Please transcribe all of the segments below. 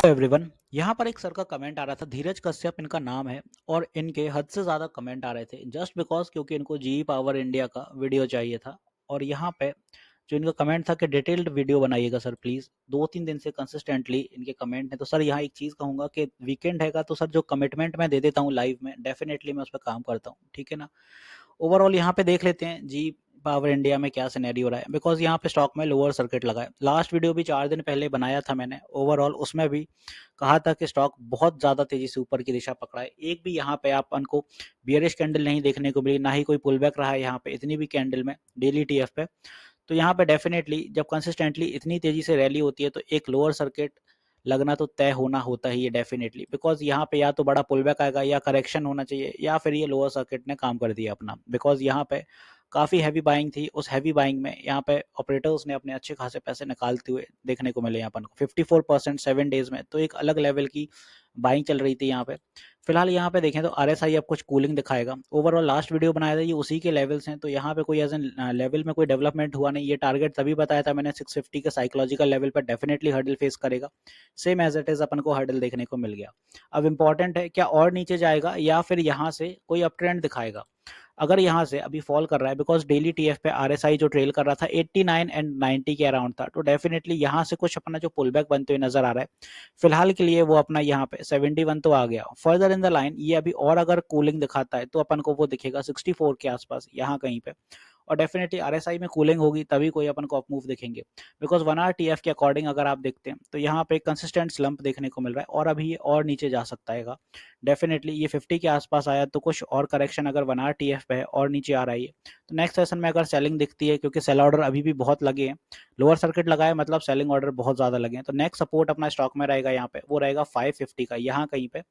Everyone, यहाँ पर एक सर का कमेंट आ रहा था। धीरज कश्यप इनका नाम है और इनके हद से ज़्यादा कमेंट आ रहे थे जस्ट बिकॉज क्योंकि इनको जी पावर इंडिया का वीडियो चाहिए था। और यहाँ पे जो इनका कमेंट था कि डिटेल्ड वीडियो बनाइएगा सर प्लीज़। 2-3 दिन से कंसिस्टेंटली इनके कमेंट हैं। तो सर यहाँ एक चीज़ कहूँगा कि वीकेंड हैगा तो सर जो कमिटमेंट मैं दे देता हूँ लाइव में, डेफिनेटली मैं उस पर काम करता हूँ, ठीक है ना। ओवरऑल यहाँ पे देख लेते हैं जी पावर इंडिया में क्या सिनेरियो रहा है, बिकॉज यहाँ पे स्टॉक में लोअर सर्किट लगा है। लास्ट वीडियो भी 4 दिन पहले बनाया था मैंने, ओवरऑल उसमें भी कहा था कि स्टॉक बहुत ज़्यादा तेजी से ऊपर की दिशा पकड़ा है। एक भी यहाँ पे अपन को बियरिश कैंडल नहीं देखने को मिली, ना ही कोई पुल बैक रहा है यहाँ पे इतनी भी कैंडल में डेली टीएफ पे। तो यहाँ पे डेफिनेटली जब कंसिस्टेंटली इतनी तेजी से रैली होती है तो एक लोअर सर्किट लगना तो तय होना होता ही है डेफिनेटली, बिकॉज यहाँ पे या तो बड़ा पुल बैक आएगा या करेक्शन होना चाहिए या फिर ये लोअर सर्किट ने काम कर दिया अपना। बिकॉज यहाँ पे काफ़ी हैवी बाइंग थी, उस हैवी बाइंग में यहाँ पे ऑपरेटर्स ने अपने अच्छे खासे पैसे निकालते हुए देखने को मिले यहाँ पर 54% 7 डेज में। तो एक अलग लेवल की बाइंग चल रही थी यहाँ पे। फिलहाल यहाँ पे देखें तो आरएसआई अब कुछ कूलिंग दिखाएगा। ओवरऑल लास्ट वीडियो बनाया था ये उसी के लेवल्स हैं, तो यहाँ पे कोई एज एन लेवल में कोई डेवलपमेंट हुआ नहीं। ये टारगेट तभी बताया था मैंने 650 के साइकोलॉजिकल लेवल पर डेफिनेटली हर्डल फेस करेगा। सेम एज इट इज अपन को हर्डल देखने को मिल गया। अब इंपॉर्टेंट है क्या और नीचे जाएगा या फिर यहाँ से कोई अप ट्रेंड दिखाएगा। अगर यहाँ से अभी फॉल कर रहा है बिकॉज डेली टीएफ पे आरएसआई जो ट्रेल कर रहा था 89 एंड 90 के अराउंड था, तो डेफिनेटली यहाँ से कुछ अपना जो पुल बैक बनते हुए नजर आ रहा है। फिलहाल के लिए वो अपना यहाँ पे 71 तो आ गया। फर्दर इन द लाइन ये अभी और अगर कूलिंग दिखाता है तो अपन को वो दिखेगा 64 के आसपास यहाँ कहीं पे। और डेफिनेटली आरएसआई में कूलिंग होगी तभी कोई अपन को अप मूव दिखेंगे। बिकॉज 1 आवर टीएफ के अकॉर्डिंग अगर आप देखते हैं तो यहाँ पे कंसिस्टेंट स्लंप देखने को मिल रहा है और अभी ये और नीचे जा सकता है। डेफिनेटली ये 50 के आसपास आया तो कुछ और करेक्शन अगर 1 आवर टीएफ पे है और नीचे आ रहा है तो नेक्स्ट सेशन में अगर सेलिंग दिखती है, क्योंकि सेल ऑर्डर अभी भी बहुत लगे हैं, लोअर सर्किट लगा है मतलब सेलिंग ऑर्डर बहुत ज्यादा लगे हैं, तो नेक्स्ट सपोर्ट अपना स्टॉक में रहेगा यहाँ पे, वो रहेगा 550 का यहाँ कहीं पे।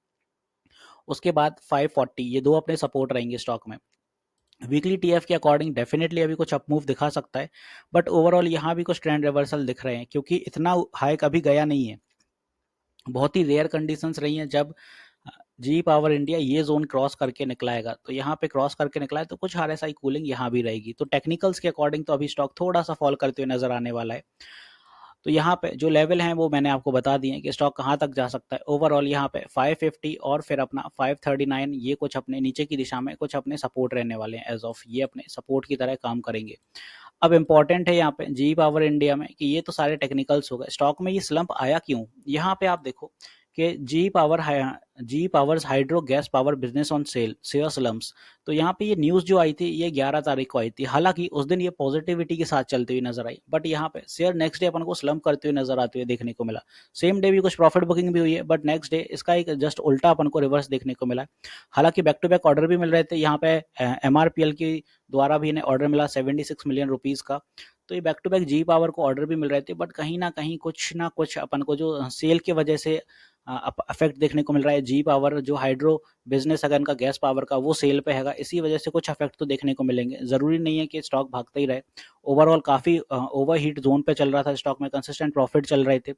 उसके बाद 540, ये दो अपने सपोर्ट रहेंगे स्टॉक में। वीकली टीएफ के अकॉर्डिंग डेफिनेटली अभी कुछ अप मूव दिखा सकता है, बट ओवरऑल यहाँ भी कुछ ट्रेंड रिवर्सल दिख रहे हैं क्योंकि इतना हाई कभी गया नहीं है। बहुत ही रेयर कंडीशंस रही हैं जब जी पावर इंडिया ये जोन क्रॉस करके निकलाएगा। तो यहाँ पे क्रॉस करके निकला है तो कुछ आरएसआई कूलिंग यहाँ भी रहेगी। तो टेक्निकल्स के अकॉर्डिंग तो अभी स्टॉक थोड़ा सा फॉल करते हुए नजर आने वाला है। तो यहाँ पे जो लेवल हैं वो मैंने आपको बता दिए हैं कि स्टॉक कहाँ तक जा सकता है। ओवरऑल यहाँ पे 550 और फिर अपना 539 ये कुछ अपने नीचे की दिशा में कुछ अपने सपोर्ट रहने वाले हैं। एज ऑफ ये अपने सपोर्ट की तरह काम करेंगे। अब इंपॉर्टेंट है यहाँ पे जी पावर इंडिया में कि ये तो सारे टेक्निकल्स हो गए, स्टॉक में ये स्लंप आया क्यों। यहाँ पे आप देखो कि जी powers hydro gas power business on sale share slumps. तो यहाँ पे ये न्यूज़ जो आई थी ये 11 तारीख को आई थी। हालांकि उस दिन ये पॉजिटिविटी के साथ चलती हुई नजर आई, बट यहाँ पे शेयर नेक्स्ट डे अपन को स्लम्प करते हुए नजर आते हुए देखने को मिला। सेम डे भी कुछ प्रॉफिट बुकिंग भी हुई है, बट नेक्स्ट डे इसका एक जस्ट उल्टा अपन को रिवर्स देखने को मिला। हालांकि बैक टू बैक ऑर्डर भी मिल रहे थे यहाँ पे, एमआरपीएल की द्वारा भी इन्हें ऑर्डर मिला 76 मिलियन रुपीज का। तो ये back to back G power को ऑर्डर भी मिल रहे थे, बट कहीं ना कुछ अपन को जो सेल की वजह से अफेक्ट देखने को मिल रहा है। जी पावर जो हाइड्रो बिजनेस अगर इनका गैस पावर का वो सेल पे हैगा, इसी वजह से कुछ अफेक्ट तो देखने को मिलेंगे। जरूरी नहीं है कि स्टॉक भागता ही रहे। ओवरऑल काफी ओवर हीट जोन पे चल रहा था स्टॉक में, कंसिस्टेंट प्रॉफिट चल रहे थे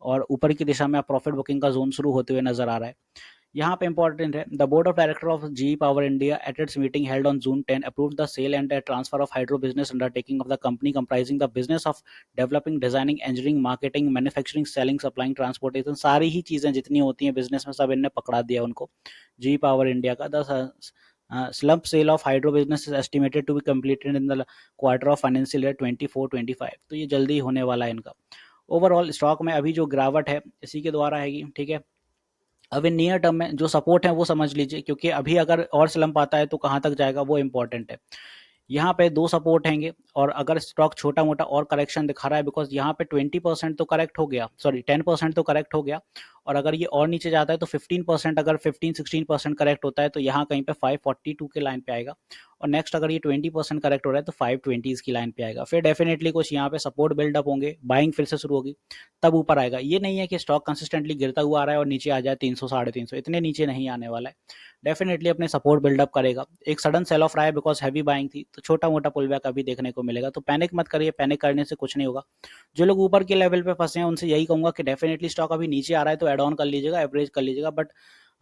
और ऊपर की दिशा में प्रॉफिट बुकिंग का जोन शुरू होते हुए नजर आ रहा है। यहाँ पे इंपॉर्टेंट है, the board of director of G power India at its meeting held on June 10 approved the sale and transfer of hydro business undertaking of the company comprising the business of developing designing engineering marketing manufacturing selling supplying transportation. सारी ही चीजें जितनी होती हैं business में सब इनने पकड़ा दिया उनको जी पावर इंडिया का। The slump sale of hydro business is estimated to be completed in the quarter of financial year 24-25। तो ये जल्दी होने वाला है इनका। ओवरऑल स्टॉक में अभी जो गिरावट है इसी के द्वारा है, ठीक है। अब इन नियर टर्म में जो सपोर्ट है वो समझ लीजिए, क्योंकि अभी अगर और स्लम्प आता है तो कहाँ तक जाएगा वो इंपॉर्टेंट है। यहाँ पे 2 सपोर्ट हैंगे और अगर स्टॉक छोटा मोटा और करेक्शन दिखा रहा है, बिकॉज यहाँ पे 20% तो करेक्ट हो गया, सॉरी 10% तो करेक्ट हो गया, और अगर ये और नीचे जाता है तो 15%, अगर 15-16% करेक्ट होता है तो यहाँ कहीं पे 542 के लाइन पे आएगा। और नेक्स्ट अगर ये 20% करेक्ट हो रहा है तो 520 की लाइन पे आएगा। फिर डेफिनेटली कुछ यहाँ पे सपोर्ट बिल्डअप होंगे, बाइंग फिर से शुरू होगी, तब ऊपर आएगा। ये नहीं है कि स्टॉक कंसिस्टेंटली गिरता हुआ आ रहा है और नीचे आ जाए 300 350, इतने नीचे नहीं आने वाला है। डेफिनेटली अपने सपोर्ट बिल्डअप करेगा। एक सडन सेल ऑफ रहा है बिकॉज हैवी बाइंग थी, तो छोटा मोटा पुल बैक अभी देखने को मिलेगा। तो पैनिक मत करिए, पैनिक करने से कुछ नहीं होगा। जो लोग ऊपर के लेवल पे फंसे हैं उनसे यही कहूंगा कि डेफिनेटली स्टॉक अभी नीचे आ रहा है तो एड ऑन कर लीजिएगा, एवरेज कर लीजिएगा, बट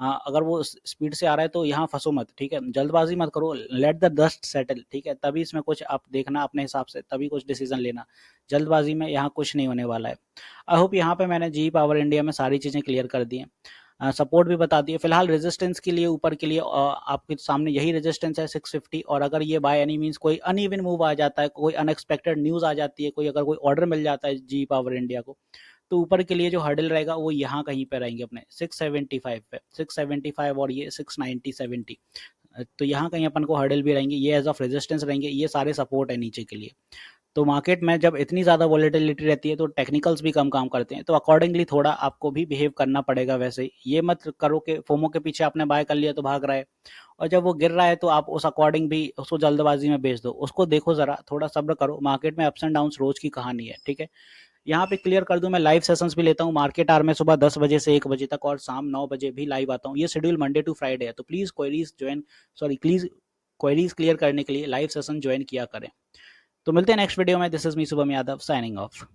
अगर वो स्पीड से आ रहा है तो यहाँ फंसो मत, ठीक है, जल्दबाजी मत करो, लेट द डस्ट सेटल, ठीक है, तभी इसमें कुछ आप देखना अपने हिसाब से, तभी कुछ डिसीजन लेना, जल्दबाजी में यहाँ कुछ नहीं होने वाला है। आई होप यहाँ पे मैंने जी पावर इंडिया में सारी चीज़ें क्लियर कर दी हैं, सपोर्ट भी बता दिए। फिलहाल रेजिस्टेंस के लिए ऊपर के लिए आपके सामने यही रेजिस्टेंस है 650, और अगर ये बाय एनी मीन्स कोई अनइवन मूव आ जाता है, कोई अनएक्सपेक्टेड न्यूज़ आ जाती है, कोई अगर कोई ऑर्डर मिल जाता है जी पावर इंडिया को, तो ऊपर के लिए जो हर्डल रहेगा वो यहाँ कहीं पे रहेंगे अपने 675 पे, 675 और ये 690 70, तो यहाँ कहीं अपन को हर्डल भी रहेंगे, ये एज ऑफ रेजिस्टेंस रहेंगे, ये सारे सपोर्ट है नीचे के लिए। तो मार्केट में जब इतनी ज़्यादा वॉलेटिलिटी रहती है तो टेक्निकल्स भी कम काम करते हैं, तो अकॉर्डिंगली थोड़ा आपको भी बिहेव करना पड़ेगा। वैसे ही ये मत करो कि फोमो के पीछे आपने बाय कर लिया तो भाग रहा है, और जब वो गिर रहा है तो आप उस अकॉर्डिंग भी उसको जल्दबाजी में बेच दो, उसको देखो ज़रा, थोड़ा सब्र करो, मार्केट में अप्स एंड डाउन्स रोज की कहानी है, ठीक है। यहाँ पे क्लियर कर दूं, मैं लाइव सेशंस भी लेता हूँ मार्केट आर में, सुबह 10 बजे से 1 बजे तक, और शाम 9 बजे भी लाइव आता हूँ। ये शेड्यूल मंडे टू फ्राइडे है, तो please queries join, sorry please queries clear करने के लिए लाइव सेशन ज्वाइन किया करें। तो मिलते हैं नेक्स्ट वीडियो में। This is me Shubham Yadav signing off.